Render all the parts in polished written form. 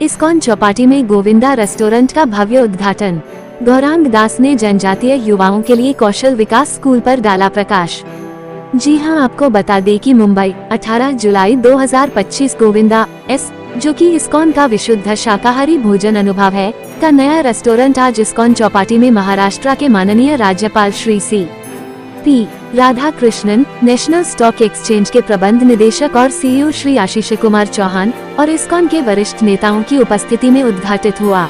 ISKCON Chowpatty में Govinda restaurant का भव्य उद्घाटन। गौरांग दास ने जनजातीय युवाओं के लिए कौशल विकास स्कूल पर डाला प्रकाश। जी हां, आपको बता दें कि मुंबई 18 जुलाई 2025 गोविंदा एस, जो कि इस्कॉन का विशुद्ध शाकाहारी भोजन अनुभव है, का नया रेस्टोरेंट आज इस्कॉन चौपाटी में महाराष्ट्र के माननीय राज्यपाल Shri C.P. Radhakrishnan, national stock exchange के प्रबंध निदेशक और CEO श्री आशीष कुमार चौहान और इस्कॉन के वरिष्ठ नेताओं की उपस्थिति में उद्घाटित हुआ।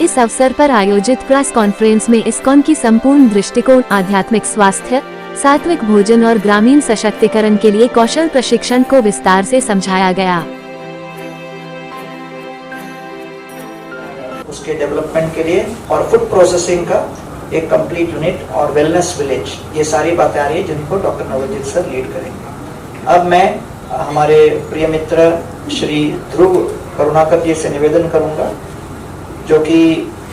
इस अवसर पर आयोजित प्रेस कॉन्फ्रेंस में इस्कॉन की संपूर्ण दृष्टिकोण आध्यात्मिक स्वास्थ्य, सात्विक भोजन और ग्रामीण सशक्तिकरण के लिए कौशल प्रशिक्षण को विस्तार से समझाया गया। उसके डेवलपमेंट के लिए और फूड प्रोसेसिंग का एक कंप्लीट यूनिट और वेलनेस विलेज, ये सारी बातें आ रही है जिनको डॉक्टर नवजीत सर लीड करेंगे। अब मैं हमारे प्रिय मित्र श्री ध्रुव करुणाकर जी से निवेदन करूंगा, जो कि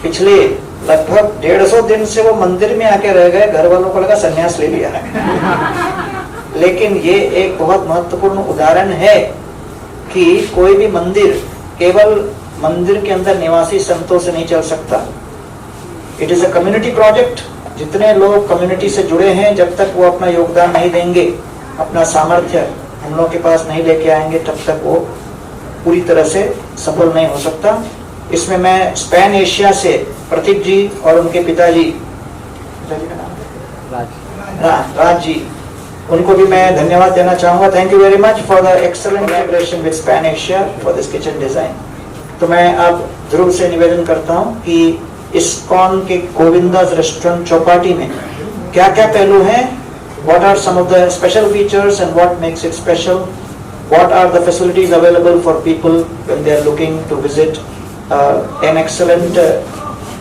पिछले लगभग 150 दिन से वो मंदिर में आके रह गए, घर वालों को लगा संन्यास ले लिया है लेकिन ये एक बहुत महत्वपूर्ण उदाहरण है कि कोई भी मंदिर केवल मंदिर के अंदर निवासी संतों से नहीं चल सकता। It is a community project. जितने लोग कम्युनिटी से जुड़े हैं, जब तक वो अपना योगदान नहीं देंगे, अपना सामर्थ्य हम लोग के पास नहीं लेके आएंगे, तब तक वो पूरी तरह से सफल नहीं हो सकता। इसमें मैं स्पैन एशिया से प्रतीक जी और उनके पिताजी राज जी, उनको भी मैं धन्यवाद देना चाहूंगा। Thank you very much for the excellent collaboration with span Asia for this kitchen design. तो मैं अब ध्रुव से निवेदन करता हूं कि इस्कॉन के गोविंदास रेस्टोरेंट चौपाटी में क्या क्या पहलू हैं, what are some of the special features and what makes it special, what are the facilities available for people when they are looking to visit an excellent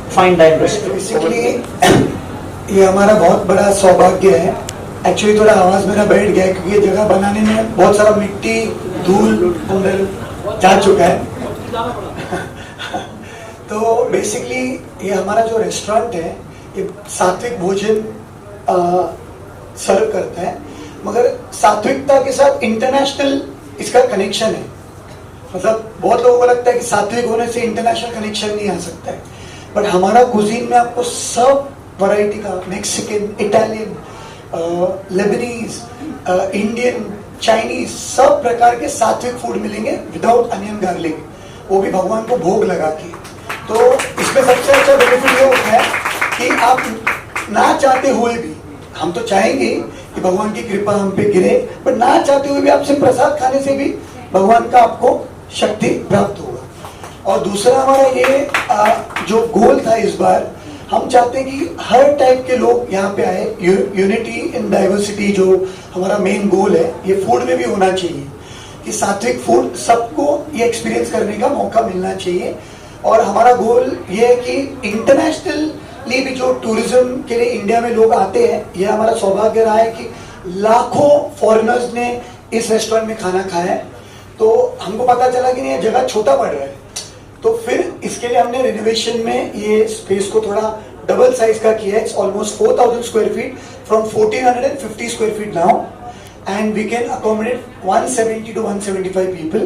fine dine restaurant. Basically ये हमारा बहुत बड़ा सौभाग्य है। Actually थोड़ा आवाज मेरा बैठ गया क्योंकि ये जगह बनाने में बहुत सारा मिट्टी, धूल अंदर जा चुका है तो बेसिकली ये हमारा जो रेस्टोरेंट है, ये सात्विक भोजन सर्व करता है, मगर सात्विकता के साथ इंटरनेशनल इसका कनेक्शन है। मतलब बहुत लोगों को लगता है कि सात्विक होने से इंटरनेशनल कनेक्शन नहीं आ सकता है, बट हमारा कुजीन में आपको सब वैरायटी का Mexican, Italian, Lebanese, Indian, Chinese सब प्रकार के सात्विक फूड मिलेंगे विदाउट अनियन गार्लिक, वो भी भगवान को भोग लगा के। तो इसमें सबसे अच्छा बेनिफिट ये होता है कि आप ना चाहते हुए भी, हम तो चाहेंगे कि भगवान की कृपा हम पे गिरे, पर ना चाहते हुए भी आपसे प्रसाद खाने से भी भगवान का आपको शक्ति प्राप्त होगा। और दूसरा हमारा ये जो गोल था इस बार, हम चाहते हैं कि हर टाइप के लोग यहाँ पे आए। यूनिटी इन डाइवर्सिटी जो हमारा मेन गोल है, ये फूड में भी होना चाहिए कि सात्विक फूड सबको ये एक्सपीरियंस करने का मौका मिलना चाहिए। और हमारा गोल ये है कि इंटरनेशनली भी जो टूरिज्म के लिए इंडिया में लोग आते हैं, ये हमारा सौभाग्य रहा है कि लाखों फॉरेनर्स ने इस रेस्टोरेंट में खाना खाया है। तो हमको पता चला कि ये जगह छोटा पड़ रहा है, तो फिर इसके लिए हमने रिनोवेशन में ये स्पेस को थोड़ा डबल साइज का किया है। It's almost 4000 square feet from 1450 square feet now, and we can accommodate 170 to 175 people.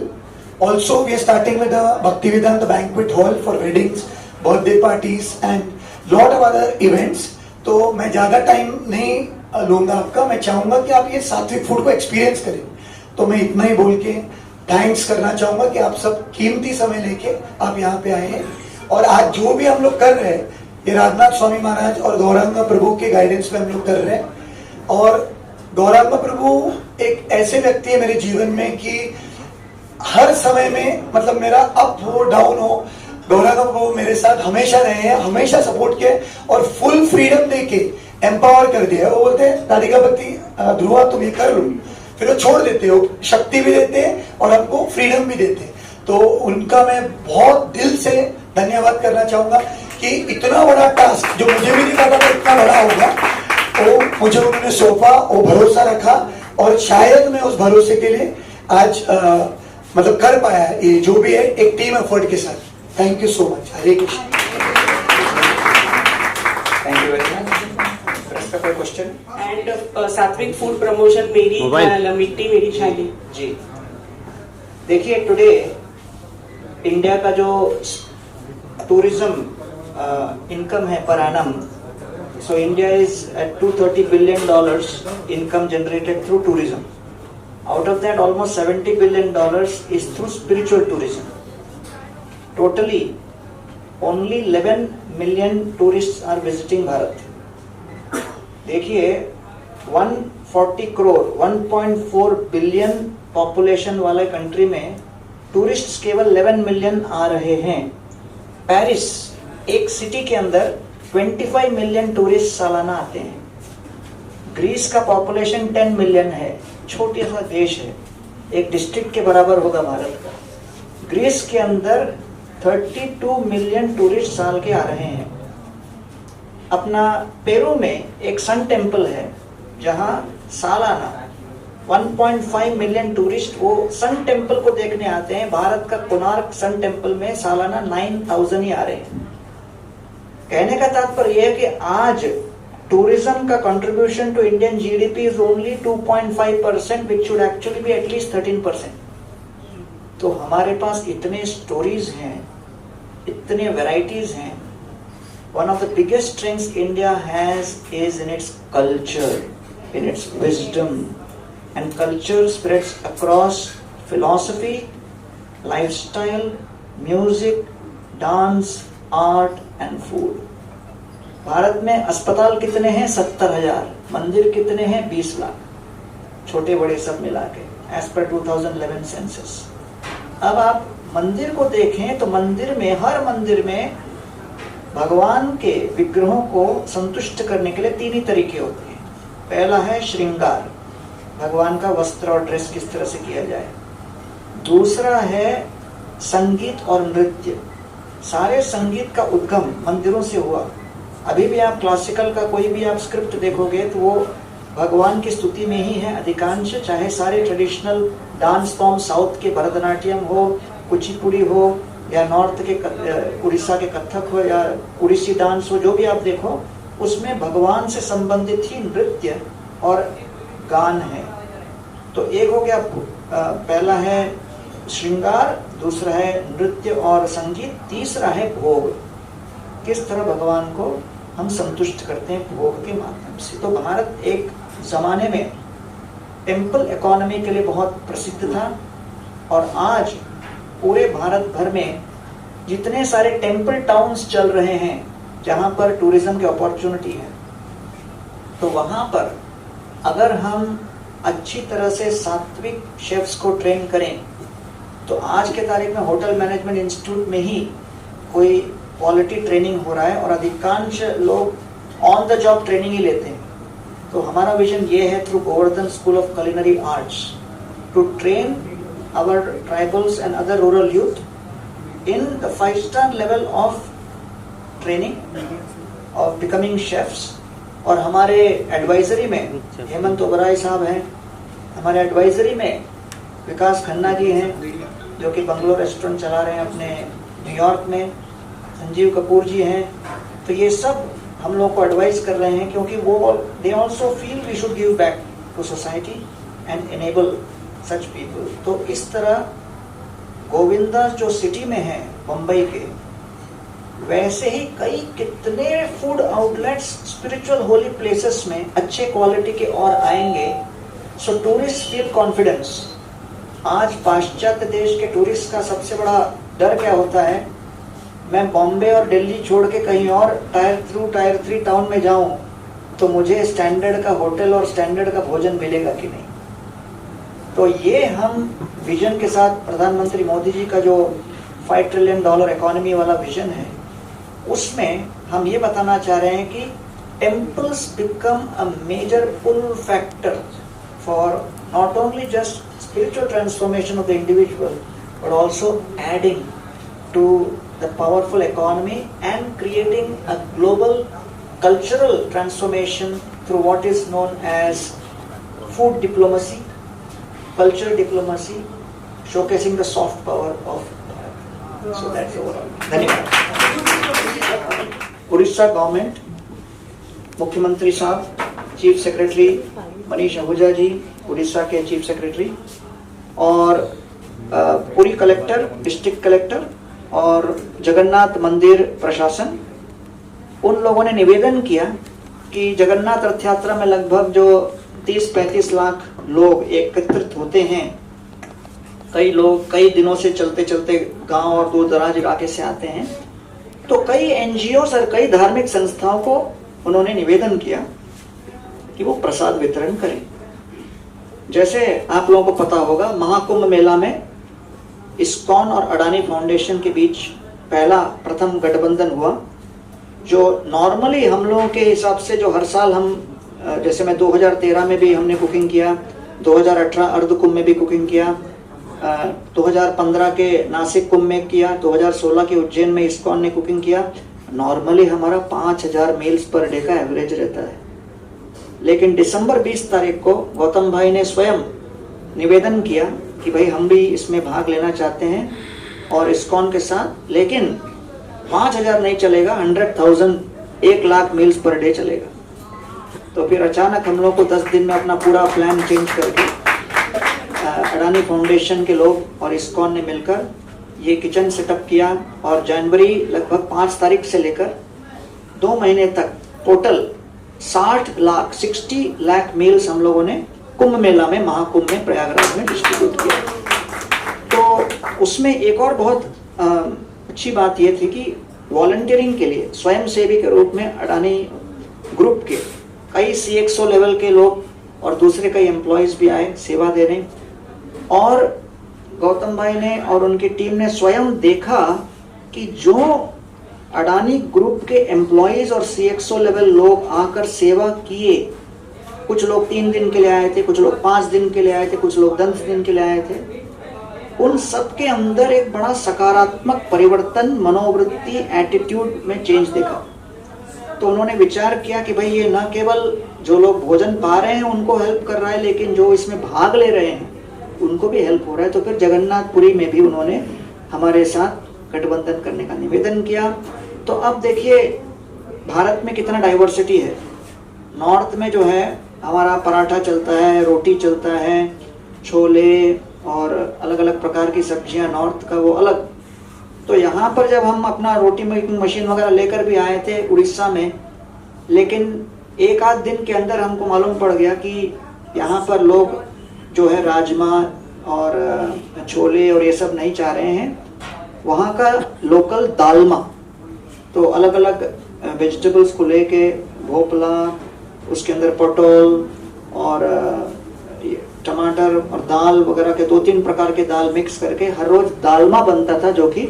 Also, we are starting with the Bhaktivedanta banquet hall for weddings, birthday parties and lot of other events. तो मैं ज़्यादा time नहीं लूँगा आपका, मैं चाहूँगा कि आप ये सात्विक फूड को एक्सपीरियंस करें। तो मैं इतना ही बोल के थैंक्स करना चाहूँगा कि आप सब कीमती समय लेके आप यहाँ पे आए हैं। और आज जो भी हम लोग कर रहे हैं, ये राजनाथ स्वामी महाराज और गौरांगा प्रभु के गाइडेंस पे हम लोग कर रहे हैं। और गौरांगा प्रभु एक ऐसे व्यक्ति है मेरे जीवन में कि हर समय में, मतलब मेरा अप हो डाउन हो, गौरांगा प्रभु मेरे साथ हमेशा रहे हैं, हमेशा सपोर्ट किया और फुल फ्रीडम देके एम्पावर कर दिया है। वो बोलते हैं राधिका भक्ति ध्रुवा तुम ये कर लो, फिर वो छोड़ देते हो, शक्ति भी देते हैं और हमको फ्रीडम भी देते हैं। तो उनका मैं बहुत दिल से धन्यवाद करना चाहूंगा कि इतना बड़ा टास्क जो मुझे भी नहीं पता था इतना बड़ा होगा, तो मुझे उन्होंने सौंपा, वो भरोसा रखा और शायद मैं उस भरोसे के लिए आज मतलब कर पाया है। ये जो भी है एक टीम एफर्ट के साथ। Thank you so much. Hare Krishna. Thank you very much. कोई क्वेश्चन? एंड सात्विक फूड प्रमोशन मेरी मिट्टी मेरी थाली। जी देखिए, टुडे इंडिया का जो टूरिज्म इनकम है per annum, so India is at $230 billion income generated through tourism. Out of that, almost $70 billion is through spiritual tourism. Totally, only 11 million tourists are visiting Bharat. देखिए 140 crore 1.4 billion population वाले country में tourists केवल 11 million आ रहे हैं। Paris एक city के अंदर 25 million tourist सालाना आते हैं। ग्रीस का पॉपुलेशन 10 मिलियन है, छोटा सा देश है, एक डिस्ट्रिक्ट के बराबर होगा भारत का। ग्रीस के अंदर 32 मिलियन टूरिस्ट साल के आ रहे हैं। अपना पेरू में एक सन टेम्पल है जहां सालाना 1.5 मिलियन टूरिस्ट वो सन टेम्पल को देखने आते हैं। भारत का कोणार्क सन टेम्पल में सालाना 9,000 ही आ रहे हैं। कहने का तात्पर्य यह है कि आज टूरिज्म का contribution to Indian GDP is only 2.5%, which should actually be at least 13%। तो हमारे पास इतने स्टोरीज हैं, इतने वैरायटीज हैं। One of the biggest strengths India has is in its culture, in its wisdom, and culture spreads across philosophy, lifestyle, music, dance, art and food. Bharat में अस्पताल कितने हैं? 70,000। मंदिर कितने हैं? 20 लाख, छोटे बड़े सब मिला के, एज पर 2011 सेंसस। अब आप मंदिर को देखें तो मंदिर में, हर मंदिर में भगवान के विग्रहों को संतुष्ट करने के लिए 3 ही तरीके होते हैं। पहला है श्रृंगार, भगवान का वस्त्र और ड्रेस किस तरह से किया जाए। दूसरा है संगीत और नृत्य। सारे संगीत का उद्गम मंदिरों से हुआ। अभी भी आप क्लासिकल का कोई भी आप स्क्रिप्ट देखोगे तो वो भगवान की स्तुति में ही है अधिकांश, चाहे सारे ट्रेडिशनल डांस फॉर्म साउथ के भरतनाट्यम हो, कुचिपुड़ी हो, या नॉर्थ के उड़ीसा के कथक हो, या उड़ीसी डांस हो, जो भी आप देखो उसमें भगवान से संबंधित ही नृत्य और गान है। तो एक हो गया, पहला है श्रृंगार, दूसरा है नृत्य और संगीत, तीसरा है भोग। किस तरह भगवान को हम संतुष्ट करते हैं भोग के माध्यम से। तो भारत एक जमाने में टेम्पल इकोनॉमी के लिए बहुत प्रसिद्ध था, और आज पूरे भारत भर में जितने सारे टेम्पल टाउन्स चल रहे हैं जहां पर टूरिज्म की अपॉर्चुनिटी है, तो वहां पर अगर हम अच्छी तरह से सात्विक शेफ्स को ट्रेन करें तो आज के तारीख में होटल मैनेजमेंट इंस्टीट्यूट में ही कोई क्वालिटी ट्रेनिंग हो रहा है, और अधिकांश लोग ऑन द जॉब ट्रेनिंग ही लेते हैं। तो हमारा विजन ये है through Govardhan school of culinary arts to train our tribals and other rural youth in the 5-star level of training of becoming chefs। और हमारे एडवाइजरी में हेमंत ओबराय साहब हैं, हमारे एडवाइजरी में विकास खन्ना जी हैं जो कि बंगलोर रेस्टोरेंट चला रहे हैं अपने न्यूयॉर्क में, संजीव कपूर जी हैं। तो ये सब हम लोग को एडवाइस कर रहे हैं, क्योंकि वो they also feel we should give back to society and enable such people. तो इस तरह गोविंदा जो सिटी में है मुंबई के, वैसे ही कई कितने food outlets spiritual Holi places में अच्छे क्वालिटी के और आएंगे। सो टूरिस्ट फील कॉन्फिडेंस। आज पाश्चात्य देश के टूरिस्ट का सबसे बड़ा डर क्या होता है? मैं बॉम्बे और दिल्ली छोड़ के कहीं और टायर 3 टाउन में जाऊं तो मुझे स्टैंडर्ड का होटल और स्टैंडर्ड का भोजन मिलेगा कि नहीं। तो ये हम विजन के साथ, प्रधानमंत्री मोदी जी का जो $5 ट्रिलियन इकोनॉमी वाला विजन है, उसमें हम ये बताना चाह रहे हैं कि temples become a major pull factor for not only just spiritual transformation of the individual, but also adding to the powerful economy and creating a global cultural transformation through what is known as food diplomacy, cultural diplomacy, showcasing the soft power of Bharat. So that's overall. धन्यवाद। Orissa government, मुख्यमंत्री साहब, chief secretary Manish Ahuja जी, उड़ीसा के chief secretary, और Puri collector, district collector और जगन्नाथ मंदिर प्रशासन, उन लोगों ने निवेदन किया कि जगन्नाथ रथ यात्रा में लगभग जो 30-35 लाख लोग एकत्रित होते हैं, कई लोग कई दिनों से चलते चलते गांव और दूर दराज इलाके से आते हैं, तो कई एनजीओ और कई धार्मिक संस्थाओं को उन्होंने निवेदन किया कि वो प्रसाद वितरण करें। जैसे आप लोगों को पता होगा, महाकुंभ मेला में इस्कॉन और अडानी फाउंडेशन के बीच प्रथम गठबंधन हुआ, जो नॉर्मली हम लोगों के हिसाब से जो हर साल हम, जैसे मैं 2013 में भी हमने कुकिंग किया, 2018 अर्ध कुंभ में भी कुकिंग किया, 2015 के नासिक कुंभ में किया, 2016 के उज्जैन में इस्कॉन ने कुकिंग किया। नॉर्मली हमारा 5000 मील्स पर डे का एवरेज रहता है। लेकिन दिसंबर 20 तारीख को गौतम भाई ने स्वयं निवेदन किया कि भाई हम भी इसमें भाग लेना चाहते हैं और इस्कॉन के साथ, लेकिन 5000 नहीं चलेगा, 100,000, 1 लाख मील्स पर डे चलेगा। तो फिर अचानक हम लोग को 10 दिन में अपना पूरा प्लान चेंज करके अडानी फाउंडेशन के लोग और इस्कॉन ने मिलकर ये किचन सेटअप किया और जनवरी लगभग 5 तारीख से लेकर 2 महीने तक टोटल 60 लाख मील्स हम लोगों ने कुंभ मेला में, महाकुंभ में, प्रयागराज में डिस्ट्रीब्यूट किया। तो उसमें एक और बहुत अच्छी बात यह थी कि वॉलंटियरिंग के लिए स्वयंसेवी के रूप में अडानी ग्रुप के कई CXO लेवल के लोग और दूसरे कई एम्प्लॉयज भी आए सेवा देने, और गौतम भाई ने और उनकी टीम ने स्वयं देखा कि जो अडानी ग्रुप के एम्प्लॉयज और CXO लेवल लोग आकर सेवा किए, कुछ लोग 3 दिन के लिए आए थे, कुछ लोग 5 दिन के लिए आए थे, कुछ लोग 10 दिन के लिए आए थे, उन सब के अंदर एक बड़ा सकारात्मक परिवर्तन, मनोवृत्ति, एटीट्यूड में चेंज देखा। तो उन्होंने विचार किया कि भाई ये न केवल जो लोग भोजन पा रहे हैं उनको हेल्प कर रहा है, लेकिन जो इसमें भाग ले रहे हैं उनको भी हेल्प हो रहा है। तो फिर जगन्नाथपुरी में भी उन्होंने हमारे साथ गठबंधन करने का निवेदन किया। तो अब देखिए भारत में कितना डाइवर्सिटी है। नॉर्थ में जो है हमारा पराठा चलता है, रोटी चलता है, छोले और अलग अलग प्रकार की सब्जियां, नॉर्थ का वो अलग। तो यहाँ पर जब हम अपना रोटी मेकिंग मशीन वगैरह लेकर भी आए थे उड़ीसा में, लेकिन एक आध दिन के अंदर हमको मालूम पड़ गया कि यहाँ पर लोग जो है राजमा और छोले और ये सब नहीं चाह रहे हैं, वहाँ का लोकल दालमा, तो अलग अलग वेजिटेबल्स को लेके भोपला, उसके अंदर पटोल और टमाटर और दाल वगैरह के 2-3 प्रकार के दाल मिक्स करके हर रोज दालमा बनता था, जो कि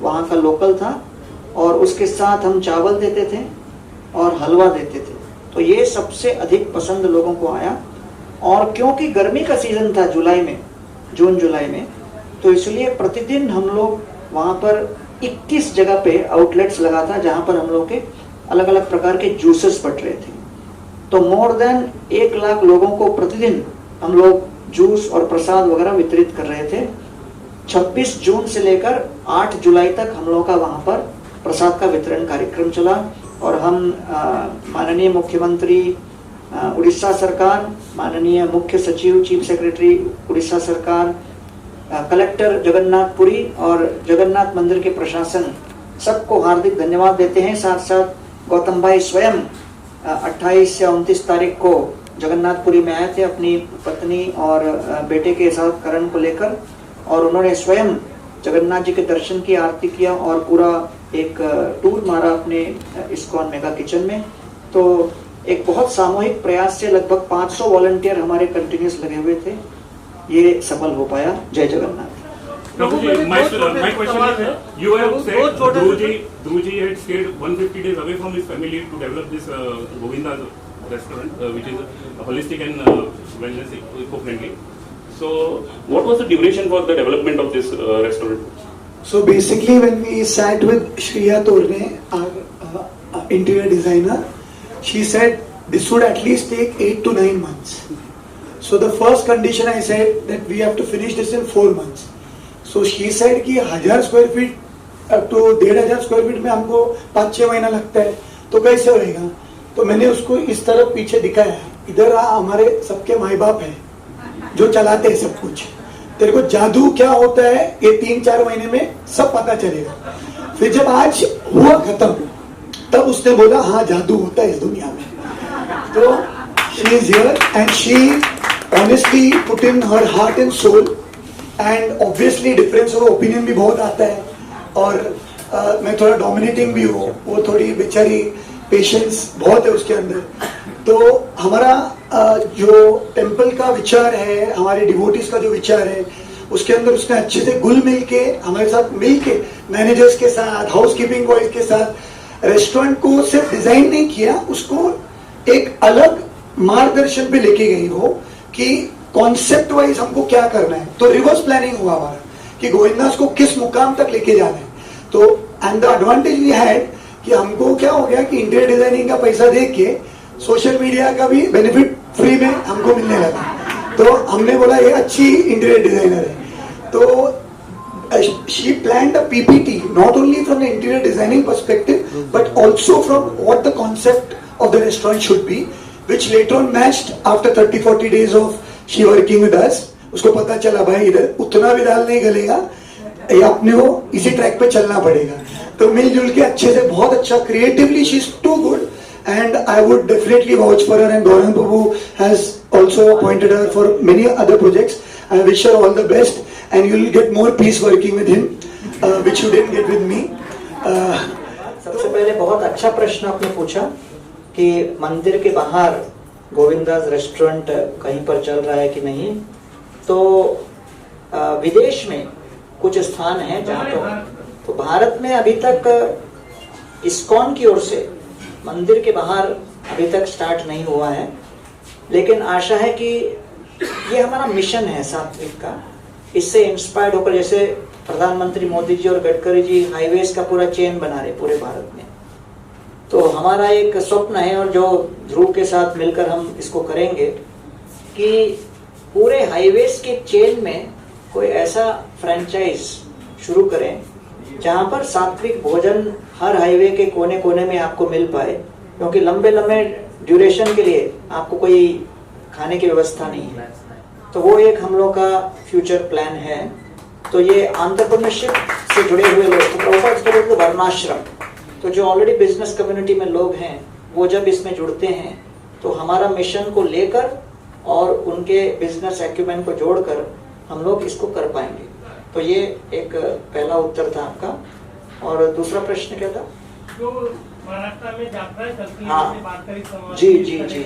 वहाँ का लोकल था, और उसके साथ हम चावल देते थे और हलवा देते थे। तो ये सबसे अधिक पसंद लोगों को आया। और क्योंकि गर्मी का सीजन था जुलाई में, जून जुलाई में, तो इसलिए प्रतिदिन हम लोग वहाँ पर 21 जगह पे आउटलेट्स लगा था जहाँ पर हम लोग के अलग अलग प्रकार के जूसेस बट रहे थे। तो मोर देन 1 लाख लोगों को प्रतिदिन हम लोग जूस और प्रसाद वगैरह वितरित कर रहे थे। 26 जून से लेकर 8 जुलाई तक हम लोगों का वहाँ पर प्रसाद का वितरण कार्यक्रम चला। और हम माननीय मुख्यमंत्री उड़ीसा सरकार, माननीय मुख्य सचिव, चीफ सेक्रेटरी उड़ीसा सरकार, कलेक्टर जगन्नाथपुरी और जगन्नाथ मंदिर के प्रशासन, सबको हार्दिक धन्यवाद देते हैं। साथ साथ गौतम भाई स्वयं 28 या 29 तारीख को जगन्नाथपुरी में आए थे अपनी पत्नी और बेटे के साथ करण को लेकर, और उन्होंने स्वयं जगन्नाथ जी के दर्शन की, आरती किया और पूरा एक टूर मारा अपने इस्कॉन मेगा किचन में। तो एक बहुत सामूहिक प्रयास से लगभग 500 वॉलंटियर हमारे कंटिन्यूस लगे हुए थे, ये सफल हो पाया। जय Jagannath. My question is, you have said Dhruji had stayed 150 days away from his family to develop this Govinda restaurant, which is holistic and wellness eco-friendly. So, what was the duration for the development of this restaurant? So basically, when we sat with Shriya Torne, our interior designer, she said this would at least take 8 to 9 months. So the first condition I said that we have to finish this in 4 months. So she said कि 1000 square feet up to 1500 square feet में हमको 5-6 महीना लगता है, तो कैसे होएगा। तो मैंने उसको इस तरफ पीछे दिखाया, इधर हमारे सबके माँ बाप हैं जो चलाते हैं सब कुछ, तेरे को जादू क्या होता है ये 3-4 महीने में सब पता चलेगा। फिर जब आज हुआ खत्म, तब उसने बोला हाँ जादू होता है इस दुनिया में। तो she is here and she honestly put in her heart and soul, and obviously difference of opinion भी बहुत आता है, और मैं थोड़ा डोमिनेटिंग भी हूँ, वो थोड़ी बेचारी पेशेंस बहुत है उसके अंदर। तो हमारा जो टेम्पल का विचार है, हमारे डिवोटीज का जो विचार है, उसके अंदर उसने अच्छे से घुल मिल के हमारे साथ मिल के मैनेजर्स के साथ, हाउस कीपिंग बॉयज के साथ रेस्टोरेंट को सिर्फ डिजाइन नहीं किया, उसको एक अलग मार्गदर्शन पे लेके गई हो कि कॉन्सेप्ट वाइज हमको क्या करना है। तो रिवर्स प्लानिंग हुआ हमारा कि गोविंदास को किस मुकाम तक लेके जाना है। तो and the advantage we had कि हमको क्या हो गया कि इंटीरियर डिजाइनिंग का पैसा दे के सोशल मीडिया का भी बेनिफिट फ्री में हमको मिलने लगा। तो हमने बोला ये अच्छी इंटीरियर डिजाइनर है। तो she planned a PPT not only from the interior designing perspective but also from what the concept of the restaurant should be, which later on matched after 30-40 days of she working with us। उसको पता चला भाई इधर उतना भी दाल नहीं गलेगा, ये अपने को इसी ट्रैक पे चलना पड़ेगा। तो मिलजुल के अच्छे से बहुत अच्छा, creatively she is too good and I would definitely vouch for her, and Gaurang Babu has also appointed her for many other projects. I wish her all the best and you will get more peace working with him, which you didn't get with me। सबसे पहले बहुत अच्छा प्रश्न आपने पूछा कि मंदिर के बाहर गोविंदास रेस्टोरेंट कहीं पर चल रहा है कि नहीं। तो विदेश में कुछ स्थान हैं जहाँ तो भारत में अभी तक इस्कॉन की ओर से मंदिर के बाहर अभी तक स्टार्ट नहीं हुआ है, लेकिन आशा है कि ये हमारा मिशन है सात्विक का। इससे इंस्पायर्ड होकर जैसे प्रधानमंत्री मोदी जी और गडकरी जी हाईवेज का पूरा चेन बना रहे पूरे भारत में, तो हमारा एक स्वप्न है और जो ध्रुव के साथ मिलकर हम इसको करेंगे कि पूरे हाईवेज के चेन में कोई ऐसा फ्रेंचाइज शुरू करें जहां पर सात्विक भोजन हर हाईवे के कोने कोने में आपको मिल पाए, क्योंकि लंबे लंबे ड्यूरेशन के लिए आपको कोई खाने की व्यवस्था नहीं है। तो वो एक हम लोग का फ्यूचर प्लान है। तो ये एंटरप्रेन्योरशिप से जुड़े हुए लोग, तो वर्णाश्रम, तो जो ऑलरेडी बिजनेस कम्युनिटी में लोग हैं वो जब इसमें जुड़ते हैं तो हमारा मिशन को लेकर और उनके बिजनेस एक्यूमेंट को जोड़कर हम लोग इसको कर पाएंगे। तो ये एक पहला उत्तर था आपका। और दूसरा प्रश्न क्या था? जो महाराष्ट्र में यात्राएं चलती हैं, हाँ, बात करी समाज जी जी जी।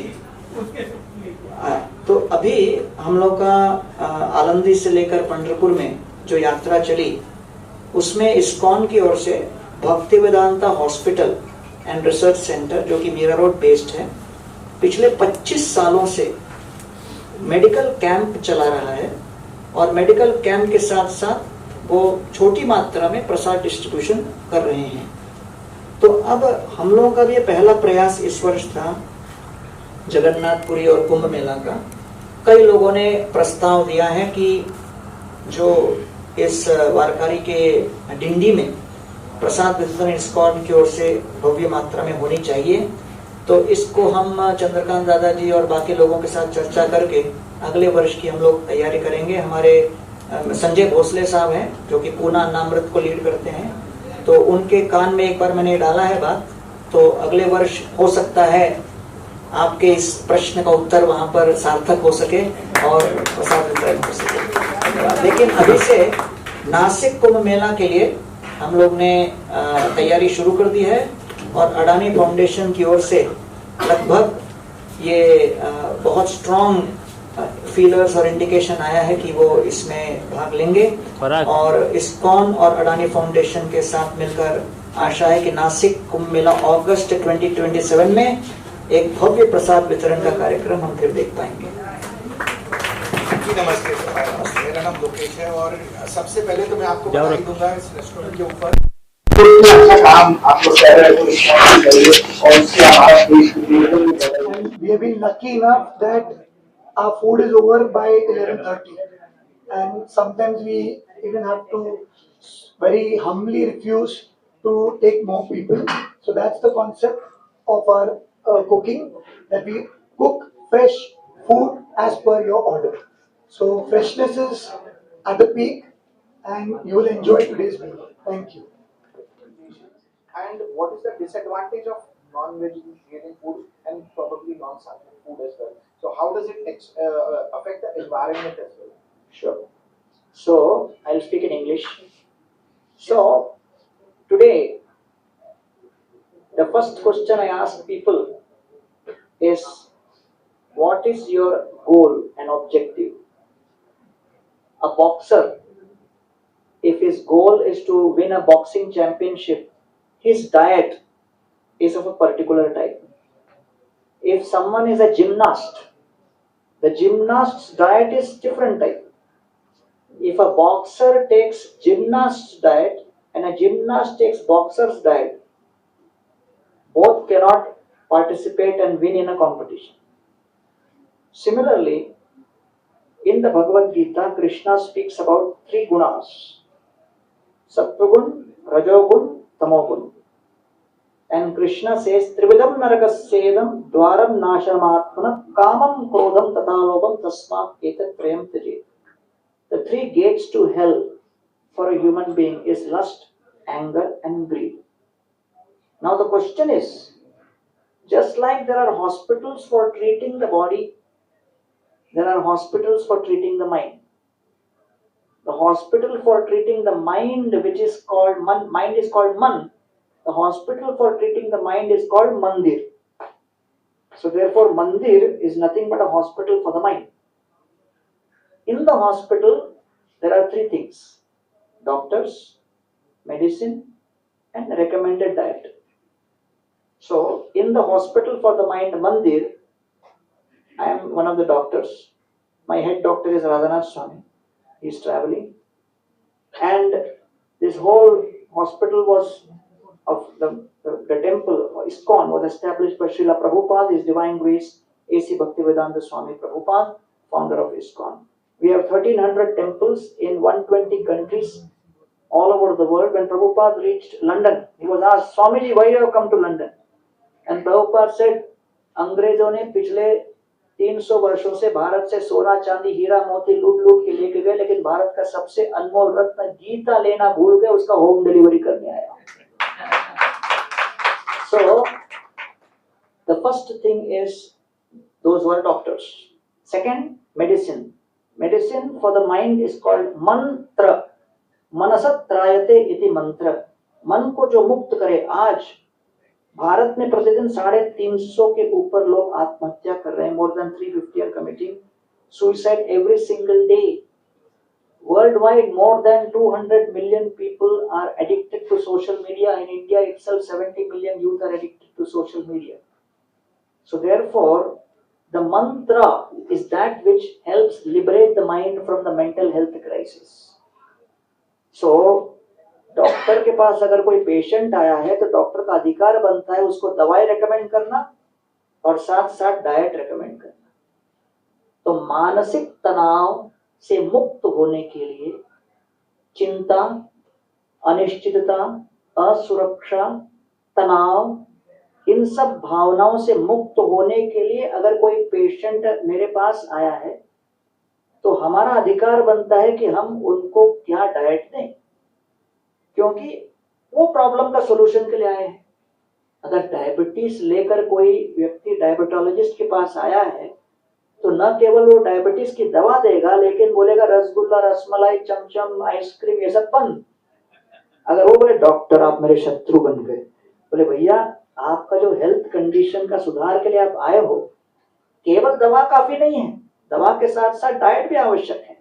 उसके तो अभी हम लोग का आलंदी से लेकर पंढरपुर में जो यात्रा चली उसमें इस्कॉन की ओर से भक्ति Vedanta hospital and research centre, जो कि मीरा रोड बेस्ड है, पिछले 25 सालों से मेडिकल कैंप चला रहा है। और मेडिकल कैंप के साथ साथ वो छोटी मात्रा में प्रसाद डिस्ट्रीब्यूशन कर रहे हैं। तो अब हम लोगों का भी पहला प्रयास इस वर्ष था जगन्नाथपुरी और कुंभ मेला का। कई लोगों ने प्रस्ताव दिया है कि जो इस वारकारी के डिंडी में प्रसाद वितरण इस्कॉन की ओर से भव्य मात्रा में होनी चाहिए। तो इसको हम चंद्रकांत दादाजी और बाकी लोगों के साथ चर्चा करके अगले वर्ष की हम लोग तैयारी करेंगे। हमारे संजय भोसले साहब हैं जो कि पूना अन्नामृत को लीड करते हैं, तो उनके कान में एक बार मैंने डाला है बात। तो अगले वर्ष हो सकता है आपके इस प्रश्न का उत्तर वहां पर सार्थक हो सके और प्रसाद वितरण हो सके। लेकिन अभी से नासिक कुंभ मेला के लिए हम लोग ने तैयारी शुरू कर दी है और अडानी फाउंडेशन की ओर से लगभग ये बहुत स्ट्रॉन्ग फीलर्स और इंडिकेशन आया है कि वो इसमें भाग लेंगे। और इस्कॉन और अडानी फाउंडेशन के साथ मिलकर आशा है कि नासिक कुंभ मेला अगस्त 2027 में एक भव्य प्रसाद वितरण का कार्यक्रम हम फिर देख पाएंगे। नमस्ते, मेरा नाम लोकेश है और सबसे पहले तो मैं आपको बधाई दूंगा इस रेस्टोरेंट के ऊपर। अच्छा काम आपको कर रहे हो और इससे हमारा We have been lucky enough that our food is over by 11:30, and sometimes we even have to very humbly refuse to take more people. So that's the concept of our cooking, that we cook fresh food as per your order. So freshness is at the peak, and you will enjoy today's meal. Thank you. And what is the disadvantage of non-vegetarian food and probably non-sattvic food as well? So how does it affect the environment as well? Sure. So I'll speak in English. So today, the first question I ask people is, what is your goal and objective? A boxer, if his goal is to win a boxing championship, his diet is of a particular type. If someone is a gymnast, the gymnast's diet is different type. If a boxer takes gymnast's diet and a gymnast takes boxer's diet, both cannot participate and win in a competition. Similarly, in the Bhagavad Gita, Krishna speaks about three gunas: Sattvagun, Rajogun, Tamogun. And Krishna says, Trividam Narakasedam Dwaram Nashamatmana Kamam Krodham Tatalobam Tasmat Etat Prayam Tajet. The three gates to hell for a human being is lust, anger, and greed. Now the question is, just like there are hospitals for treating the body, there are hospitals for treating the mind. The hospital for treating the mind, which is called mind, is called man. The hospital for treating the mind is called mandir. So therefore, mandir is nothing but a hospital for the mind. In the hospital, there are three things: doctors, medicine, and recommended diet. So in the hospital for the mind, mandir, I am one of the doctors. My head doctor is Radhanath Swami. He is traveling. And this whole hospital was of the temple, ISKCON, was established by Srila Prabhupada, His Divine Grace, A.C. Bhaktivedanta Swami Prabhupada, founder of ISKCON. We have 1300 temples in 120 countries all over the world. When Prabhupada reached London, he was asked, Swamiji, why you have come to London? And Prabhupada said, अंग्रेजों ने पिछले 300 वर्षों से भारत से सोना चांदी हीरा मोती लूट के लेके गए, लेकिन भारत का सबसे अनमोल रत्न गीता लेना भूल गए, उसका होम डिलीवरी करने आया. So the first thing is, those who are doctors. Second, medicine. Medicine for the mind is called mantra. मनसत त्रायते इति मंत्र. मन को जो मुक्त करे. आज भारत में प्रतिदिन 350 के ऊपर लोग आत्महत्या कर रहे हैं. More than 350 are committing suicide every single day. Worldwide, more than 200 million people are addicted to social media. In India itself, 70 million youth are addicted to social media. So therefore, the mantra is that which helps liberate the mind from the mental health crisis. So, doctor के पास अगर कोई patient आया है तो doctor का अधिकार बनता है उसको दवाई रेकमेंड करना और साथ साथ डाइट रेकमेंड करना. तो मानसिक तनाव से मुक्त होने के लिए चिंता, अनिश्चितता, असुरक्षा, तनाव, इन सब भावनाओं से मुक्त होने के लिए अगर कोई पेशेंट मेरे पास आया है तो हमारा अधिकार बनता है कि हम उनको क्या डाइट दें, क्योंकि वो प्रॉब्लम का सॉल्यूशन के लिए आए हैं. अगर डायबिटीज लेकर कोई व्यक्ति डायबिटोलॉजिस्ट के पास आया है तो न केवल वो डायबिटीज की दवा देगा, लेकिन बोलेगा रसगुल्ला, रसमलाई, चमचम, आइसक्रीम ये सब बंद. अगर वो बोले डॉक्टर आप मेरे शत्रु बन गए, बोले भैया आपका जो हेल्थ कंडीशन का सुधार के लिए आप आए हो, केवल दवा काफी नहीं है, दवा के साथ साथ डाइट भी आवश्यक है.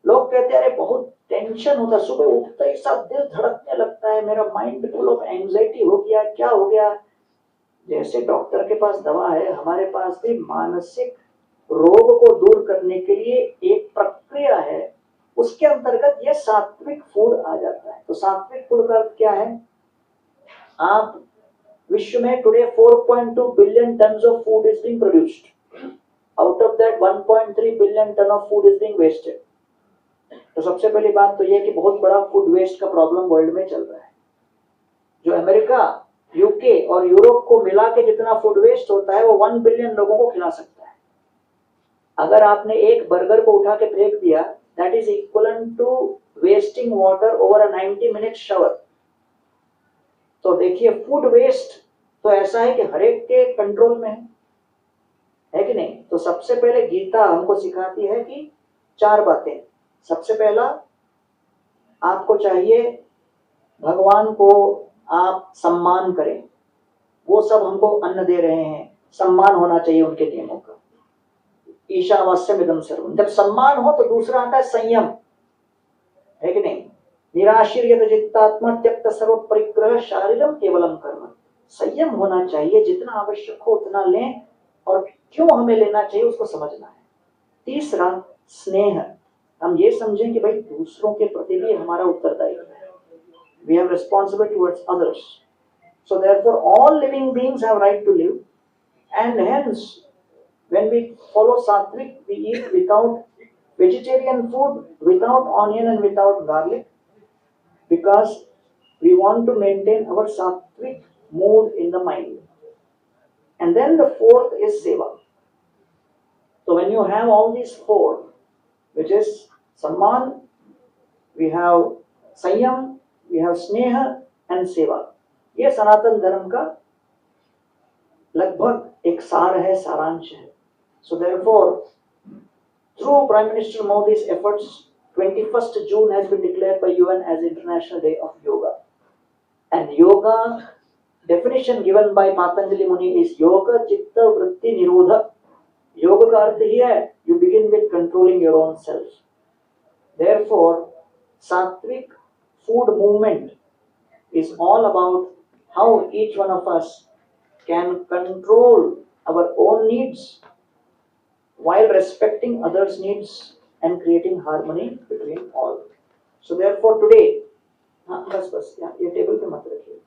लोग कहते हैं अरे बहुत टेंशन होता, सुबह उठते ही सब दिल धड़कने लगता है, मेरा माइंड फुल ऑफ एंजाइटी हो गया, क्या हो गया. जैसे डॉक्टर के पास दवा है, हमारे पास भी मानसिक रोग को दूर करने के लिए एक प्रक्रिया है. उसके अंतर्गत ये सात्विक फूड आ जाता है. तो सात्विक फूड का अर्थ क्या है? आप विश्व में today 4.2 billion tons of food is being produced. Out of that 1.3 billion ton of food is being wasted. तो सबसे पहली बात तो यह कि बहुत बड़ा फूड वेस्ट का प्रॉब्लम वर्ल्ड में चल रहा है. जो अमेरिका, यूके और यूरोप को मिला के जितना फूड वेस्ट होता है वो 1 बिलियन लोगों को खिला सकता है. अगर आपने एक बर्गर को उठा के फेंक दिया that is equivalent to wasting water over a 90-minute shower. तो देखिए फूड वेस्ट तो ऐसा है कि हर एक के कंट्रोल में है कि नहीं। तो सबसे पहले गीता हमको सिखाती है कि 4 बातें। सबसे पहला आपको चाहिए भगवान को आप सम्मान करें, वो सब हमको अन्न दे रहे हैं, सम्मान होना चाहिए उनके नियमों का। ईशावास्यम इदं सर्वम, जब सम्मान हो तो दूसरा आता है संयम, है कि नहीं। निराशीर्यत चित्तात्मा त्यक्त सर्व परिग्रह शारीरम केवलम कर्म, संयम होना चाहिए, जितना आवश्यक हो उतना लें और क्यों हमें लेना चाहिए उसको समझना है। तीसरा स्नेह, हम ये समझें कि भाई दूसरों के प्रति भी हमारा उत्तरदायित्व है। We have responsibility towards others. So therefore all living beings have right to live, and hence when we follow Sattvic, we eat without vegetarian food, without onion and without garlic, because we want to maintain our Sattvic mood in the mind. And then the fourth is Seva. So when you have all these 4, which is Samman, we have Sanyam, we have Sneha and Seva. ये सनातन धर्म का लगभग एक सार है, सारांश है। So therefore, through Prime Minister Modi's efforts, 21st June has been declared by UN as International Day of Yoga. And yoga definition given by Patanjali Muni is yoga chitta vritti nirodha. Yoga का अर्थ ही है you begin with controlling your own self. Therefore, Sattvic food movement is all about how each one of us can control our own needs while respecting others' needs and creating harmony between all. So therefore today, बस ये table पे मत रखिए।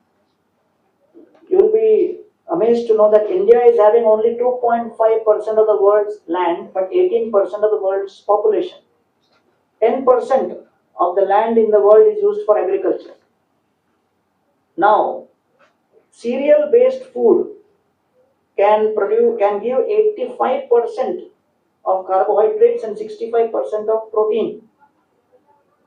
You will be amazed to know that India is having only 2.5% of the world's land, but 18% of the world's population. 10% of the land in the world is used for agriculture. Now, cereal-based food can give 85% of carbohydrates and 65% of protein.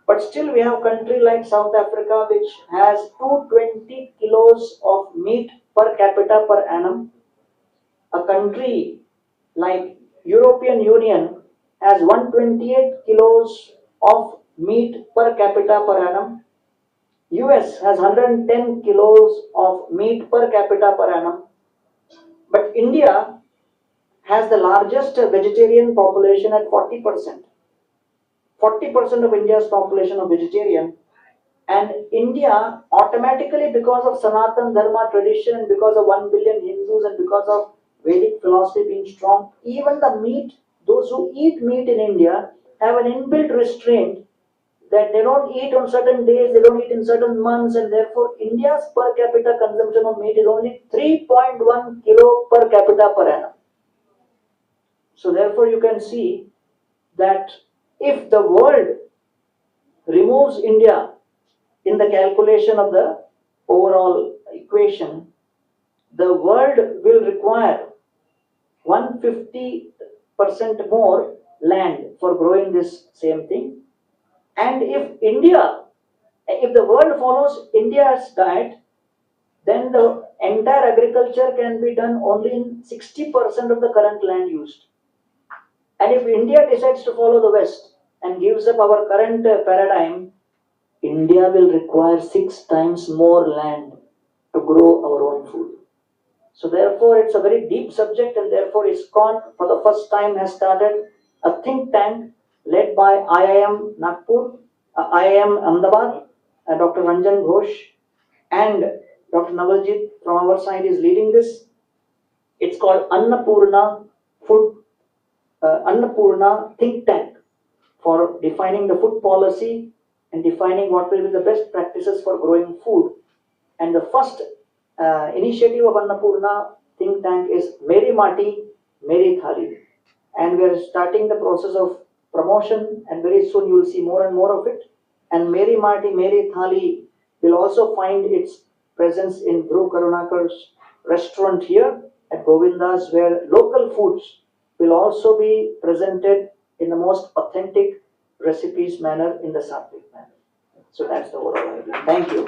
But still we have a country like South Africa which has 220 kilos of meat per capita per annum. A country like European Union has 128 kilos of meat per capita per annum. US has 110 kilos of meat per capita per annum. But India has the largest vegetarian population at 40%. 40% of India's population are vegetarian, and India automatically, because of Sanatan Dharma tradition and because of 1 billion Hindus and because of Vedic philosophy being strong, even the meat, those who eat meat in India have an inbuilt restraint that they don't eat on certain days, they don't eat in certain months, and therefore India's per capita consumption of meat is only 3.1 kilo per capita per annum. So therefore you can see that if the world removes India in the calculation of the overall equation, the world will require 150% more land for growing this same thing. And if the world follows India's diet, then the entire agriculture can be done only in 60% of the current land used. And if India decides to follow the West and gives up our current paradigm, India will require 6 times more land to grow our own food. So therefore it's a very deep subject, and therefore ISKCON for the first time has started a think tank led by IIM Nagpur, IIM Ahmedabad, Dr. Ranjan Ghosh, and Dr. Nawaljit from our side is leading this. It's called Annapurna Think Tank for defining the food policy and defining what will be the best practices for growing food. And the first initiative of Annapurna Think Tank is Meri Mati, Meri Thali. And we are starting the process of promotion, and very soon you will see more and more of it. And Meri Mati, Meri Thali will also find its presence in Dhruv Karunakar's restaurant here at Govinda's, where local foods will also be presented in the most authentic, recipes manner in the sattvic manner. So that's the overall idea. Thank you.